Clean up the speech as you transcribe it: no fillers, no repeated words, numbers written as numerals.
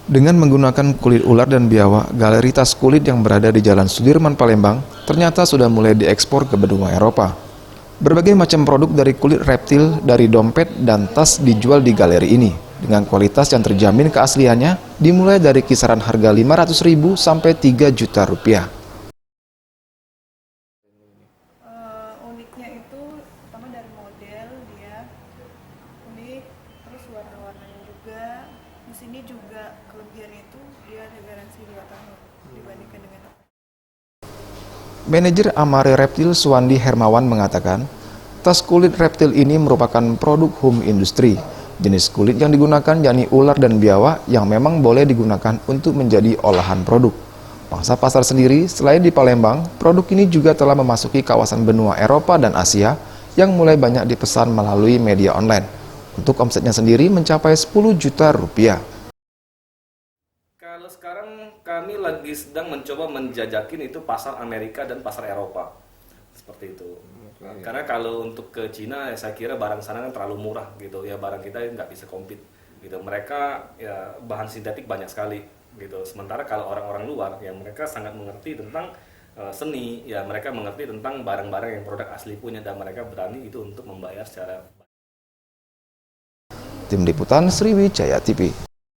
Dengan menggunakan kulit ular dan biawak, galeri tas kulit yang berada di Jalan Sudirman, Palembang, ternyata sudah mulai diekspor ke benua Eropa. Berbagai macam produk dari kulit reptil, dari dompet, dan tas dijual di galeri ini. Dengan kualitas yang terjamin keasliannya, dimulai dari kisaran harga Rp500.000 sampai Rp3 juta. Uniknya itu pertama dari model dia unik, terus warna-warnanya juga. Di sini juga kelebihannya itu dia ada garansi 2 tahun dibandingkan dengan Manajer Amare Reptil Suwandi Hermawan mengatakan, tas kulit reptil ini merupakan produk home industry. Jenis kulit yang digunakan yakni ular dan biawak yang memang boleh digunakan untuk menjadi olahan produk. Pangsa pasar sendiri, selain di Palembang, produk ini juga telah memasuki kawasan benua Eropa dan Asia yang mulai banyak dipesan melalui media online. Untuk omsetnya sendiri mencapai Rp10 juta. Kalau sekarang kami lagi sedang mencoba menjajakin itu pasar Amerika dan pasar Eropa. Seperti itu. Karena kalau untuk ke Cina ya saya kira barang sana kan terlalu murah gitu. Ya barang kita nggak bisa compete gitu. Mereka ya bahan sintetik banyak sekali gitu. Sementara kalau orang-orang luar ya mereka sangat mengerti tentang seni, ya mereka mengerti tentang barang-barang yang produk asli punya dan mereka berani itu untuk membayar secara Tim Liputan Sriwijaya TV.